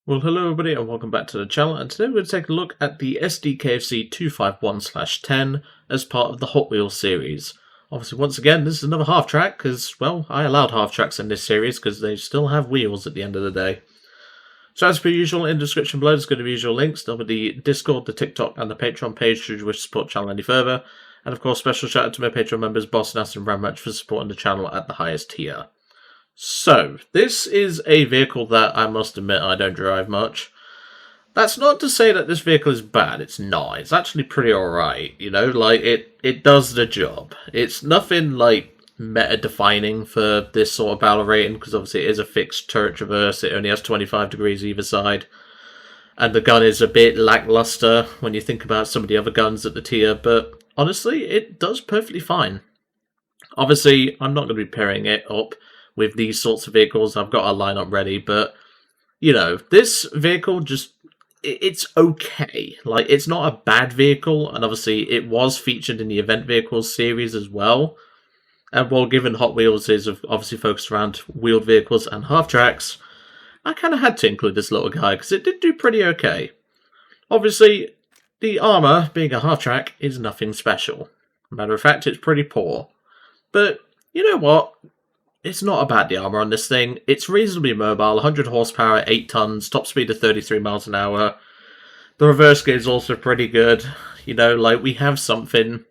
Well, hello everybody and welcome back to the channel, and today we're going to take a look at the Sd Kfz 251/10 as part of the Hot Wheels series. Obviously, once again, this is another half-track because, well, I allowed half-tracks in this series because they still have wheels at the end of the day. So as per usual, in the description below there's going to be usual links. There'll be the Discord, the TikTok and the Patreon page should you wish to support the channel any further. And of course, special shout out to my Patreon members Boss, Nas and Ramratch for supporting the channel at the highest tier. So, this is a vehicle that I must admit I don't drive much. That's not to say that this vehicle is bad, it's not. It's actually pretty alright, you know, like, it does the job. It's nothing, like, meta-defining for this sort of battle rating, because obviously it is a fixed turret traverse, it only has 25 degrees either side. And the gun is a bit lackluster when you think about some of the other guns at the tier, but honestly, it does perfectly fine. Obviously, I'm not going to be pairing it up with these sorts of vehicles. I've got a lineup ready, but, you know, this vehicle just, it's okay. Like, it's not a bad vehicle, and obviously it was featured in the Event Vehicles series as well. And while given Hot Wheels is obviously focused around wheeled vehicles and half-tracks, I kind of had to include this little guy, because it did do pretty okay. Obviously, the armour, being a half-track, is nothing special. Matter of fact, it's pretty poor. But, you know what? It's not about the armour on this thing. It's reasonably mobile, 100 horsepower, 8 tons, top speed of 33 miles an hour. The reverse gear is also pretty good. You know, like, we have something.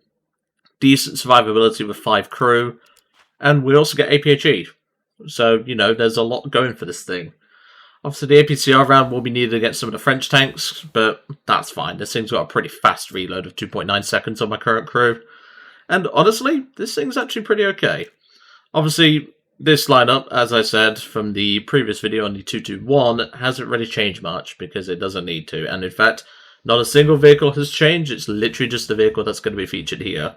Decent survivability with 5 crew. And we also get APHE. So, you know, there's a lot going for this thing. Obviously, the APCR round will be needed against some of the French tanks, but that's fine. This thing's got a pretty fast reload of 2.9 seconds on my current crew. And honestly, this thing's actually pretty okay. Obviously, this lineup, as I said from the previous video on the 221, hasn't really changed much because it doesn't need to. And in fact, not a single vehicle has changed. It's literally just the vehicle that's going to be featured here.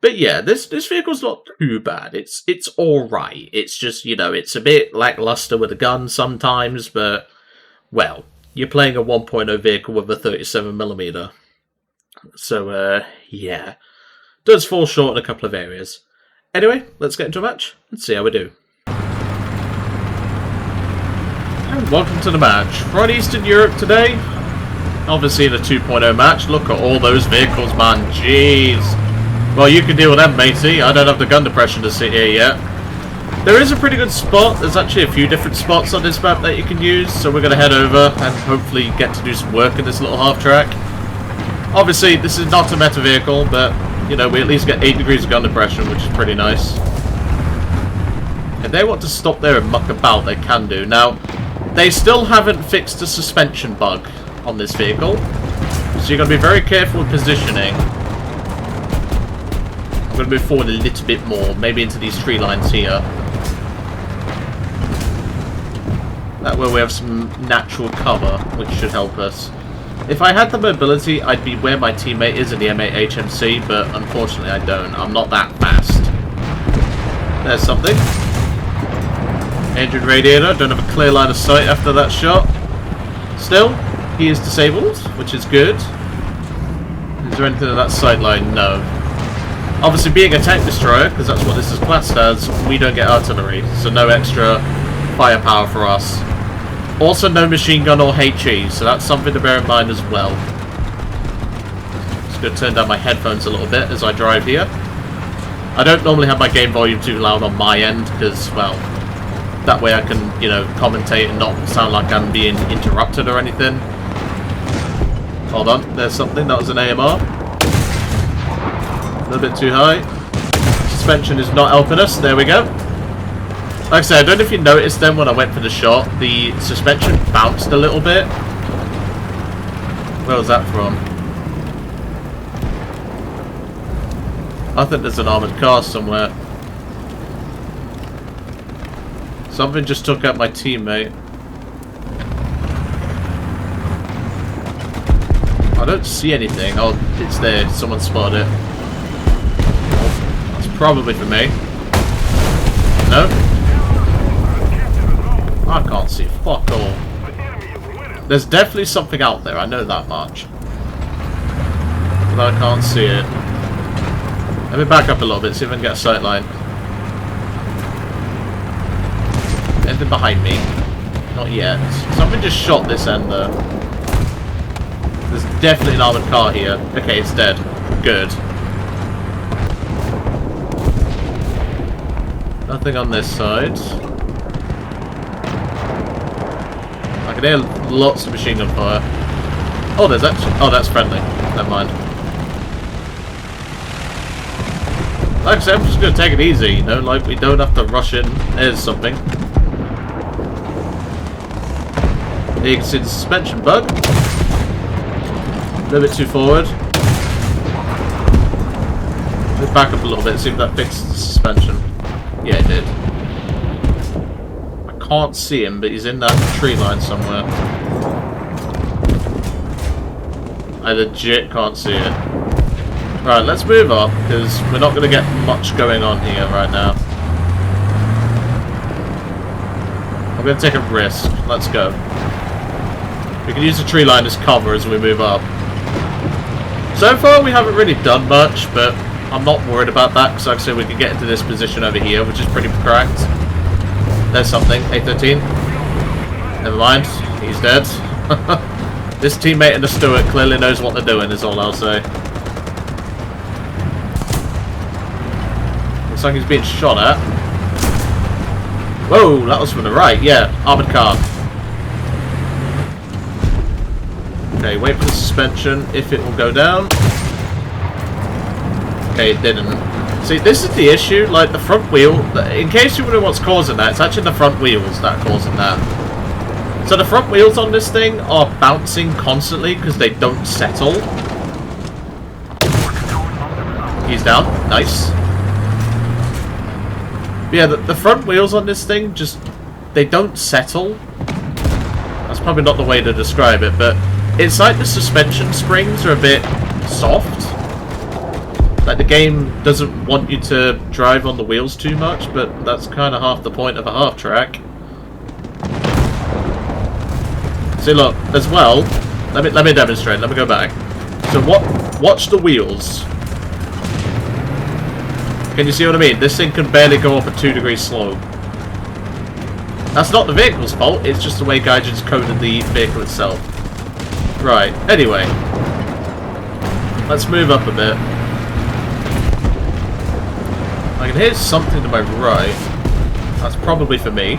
But yeah, this vehicle's not too bad. It's alright. It's just, you know, it's a bit lackluster with a gun sometimes, but, well, you're playing a 1.0 vehicle with a 37mm. So, yeah. Does fall short in a couple of areas. Anyway, let's get into a match and see how we do. And welcome to the match. We're on Eastern Europe today. Obviously in a 2.0 match. Look at all those vehicles, man. Jeez. Well, you can deal with them, matey. I don't have the gun depression to sit here yet. There is a pretty good spot. There's actually a few different spots on this map that you can use. So we're going to head over and hopefully get to do some work in this little half-track. Obviously, this is not a meta vehicle, but you know, we at least get 8 degrees of gun depression, which is pretty nice. If they want to stop there and muck about, they can do. Now, they still haven't fixed the suspension bug on this vehicle, so you've got to be very careful with positioning. I'm going to move forward a little bit more, maybe into these tree lines here. That way we have some natural cover, which should help us. If I had the mobility, I'd be where my teammate is in the M8 HMC, but unfortunately I don't. I'm not that fast. There's something. Engine radiator. Don't have a clear line of sight after that shot. Still, he is disabled, which is good. Is there anything in that sight line? No. Obviously, being a tank destroyer, because that's what this is classed as, we don't get artillery, so no extra firepower for us. Also, no machine gun or HE, so that's something to bear in mind as well. Just going to turn down my headphones a little bit as I drive here. I don't normally have my game volume too loud on my end, because, well, that way I can, you know, commentate and not sound like I'm being interrupted or anything. Hold on, there's something. That was an AMR. A little bit too high. Suspension is not helping us. There we go. Like I said, I don't know if you noticed then when I went for the shot, the suspension bounced a little bit. Where was that from? I think there's an armoured car somewhere. Something just took out my teammate. I don't see anything. Oh, it's there. Someone spotted it. It's probably for me. No? I can't see fuck all. There's definitely something out there, I know that much. But I can't see it. Let me back up a little bit, see if I can get a sight line. Anything behind me? Not yet. Something just shot this end though. There's definitely an armoured car here. Okay, it's dead. Good. Nothing on this side. I can hear lots of machine gun fire. Oh, there's actually... Oh, that's friendly. Never mind. Like I said, I'm just going to take it easy, you know? Like, we don't have to rush in. There's something. You can see the suspension bug. A little bit too forward. Let's back up a little bit, see if that fixes the suspension. Yeah, it did. I can't see him, but he's in that tree line somewhere. I legit can't see it. Right, let's move up, because we're not going to get much going on here right now. I'm going to take a risk. Let's go. We can use the tree line as cover as we move up. So far, we haven't really done much, but I'm not worried about that, because like I said, we can get into this position over here, which is pretty cracked. There's something. A13. Never mind. He's dead. This teammate and the Stuart clearly knows what they're doing, is all I'll say. Looks like he's being shot at. Whoa, that was from the right. Yeah, armoured car. Okay, wait for the suspension, if it will go down. Okay, it didn't. See, this is the issue, like the front wheel, in case you wonder what's causing that, it's actually the front wheels that are causing that. So the front wheels on this thing are bouncing constantly because they don't settle. He's down, nice. But yeah, the front wheels on this thing just, they don't settle. That's probably not the way to describe it, but it's like the suspension springs are a bit soft. Like, the game doesn't want you to drive on the wheels too much, but that's kind of half the point of a half track. See, look, as well, let me demonstrate, let me go back. So watch the wheels. Can you see what I mean? This thing can barely go up a 2 degree slope. That's not the vehicle's fault, it's just the way Gaijin's coded the vehicle itself. Right, anyway. Let's move up a bit. I can hear something to my right. That's probably for me.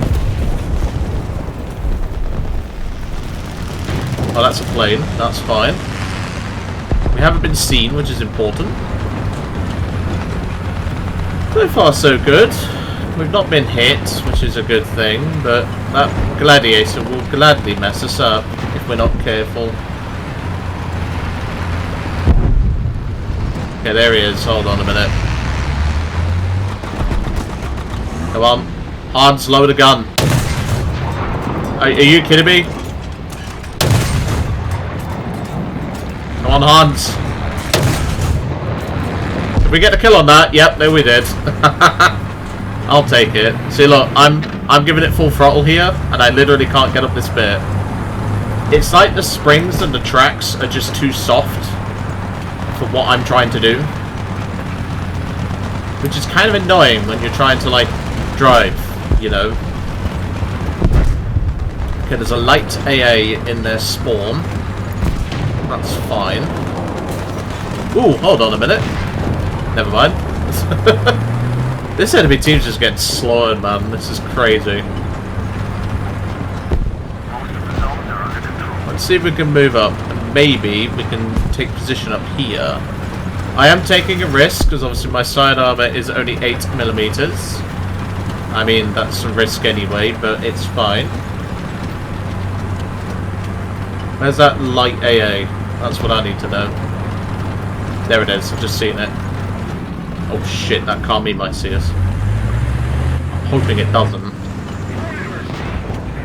Oh, that's a plane. That's fine. We haven't been seen, which is important. So far, so good. We've not been hit, which is a good thing, but that gladiator will gladly mess us up if we're not careful. Okay, there he is. Hold on a minute. Come on. Hans, lower the gun. Are you kidding me? Come on, Hans. Did we get the kill on that? Yep, there we did. I'll take it. See, look, I'm giving it full throttle here, and I literally can't get up this bit. It's like the springs and the tracks are just too soft for what I'm trying to do. Which is kind of annoying when you're trying to, like, drive, you know. Okay, there's a light AA in their spawn. That's fine. Ooh, hold on a minute. Never mind. This enemy team's just getting slaughtered, man. This is crazy. Let's see if we can move up. Maybe we can take position up here. I am taking a risk, because obviously my side armor is only 8mm. I mean, that's a risk anyway, but it's fine. Where's that light AA? That's what I need to know. There it is, I've just seen it. Oh shit, that car might see us. I'm hoping it doesn't.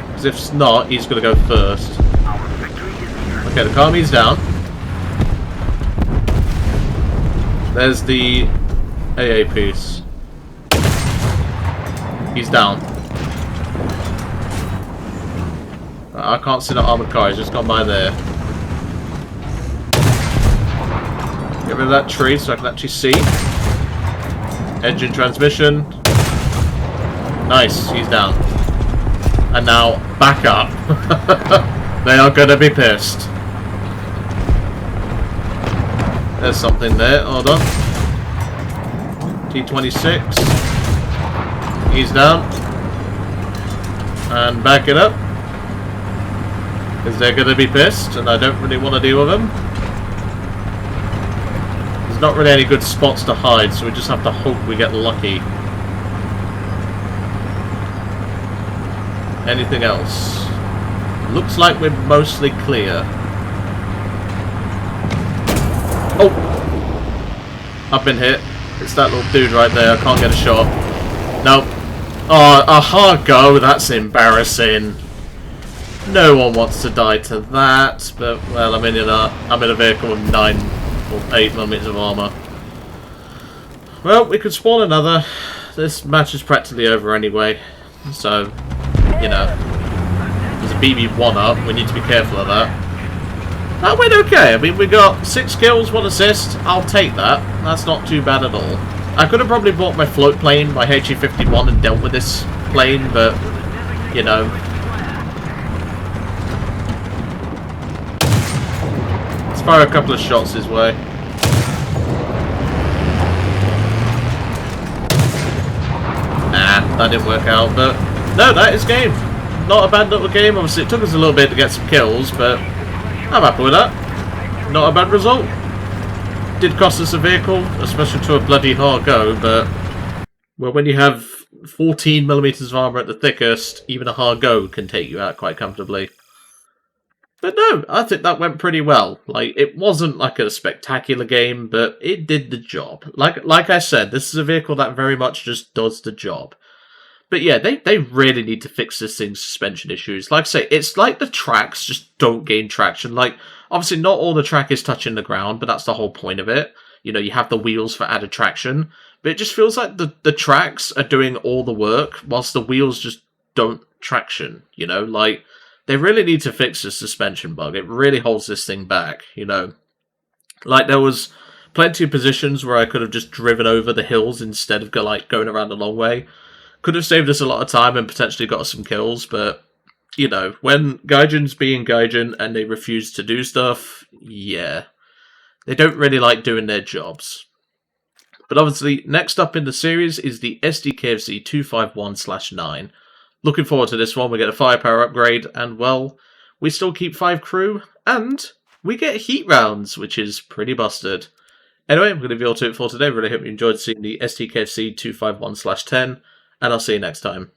Because if it's not, he's going to go first. Okay, the car me's down. There's the AA piece. He's down. I can't see the armored car, he's just gone by there. Get rid of that tree so I can actually see. Engine transmission. Nice, he's down. And now back up. They are going to be pissed. There's something there. Hold on. T26. He's down. And back it up. Because they're going to be pissed, and I don't really want to deal with them. There's not really any good spots to hide, so we just have to hope we get lucky. Anything else? Looks like we're mostly clear. Oh! I've been hit. It's that little dude right there. I can't get a shot. Nope. Oh, a hard go. That's embarrassing. No one wants to die to that. But well, I'm in a vehicle with 9 or 8 millimeters of armor. Well, we could spawn another. This match is practically over anyway. So, you know, there's a BB1 up. We need to be careful of that. That went okay. I mean, we got 6 kills, 1 assist. I'll take that. That's not too bad at all. I could have probably bought my float plane, my HE-51, and dealt with this plane, but, you know. Let's fire a couple of shots his way. Nah, that didn't work out, but no, that is game. Not a bad little game. Obviously, it took us a little bit to get some kills, but I'm happy with that. Not a bad result. Did cost us a vehicle, especially to a bloody hard go, but well, when you have 14 millimeters of armor at the thickest, even a hard go can take you out quite comfortably. But no, I think that went pretty well. Like, it wasn't like a spectacular game, but it did the job. Like I said, this is a vehicle that very much just does the job. But yeah, they really need to fix this thing's suspension issues. Like I say, it's like the tracks just don't gain traction. Like, obviously not all the track is touching the ground, but that's the whole point of it. You know, you have the wheels for added traction. But it just feels like the tracks are doing all the work, whilst the wheels just don't traction, you know? Like, they really need to fix the suspension bug. It really holds this thing back, you know? Like, there was plenty of positions where I could have just driven over the hills instead of going around the long way. Could have saved us a lot of time and potentially got us some kills, but, you know, when Gaijin's being Gaijin and they refuse to do stuff, yeah. They don't really like doing their jobs. But obviously, next up in the series is the Sd Kfz 251/9. Looking forward to this one. We get a firepower upgrade, and, well, we still keep 5 crew, and we get heat rounds, which is pretty busted. Anyway, I'm going to leave you all to it for today. Really hope you enjoyed seeing the Sd Kfz 251/10. And I'll see you next time.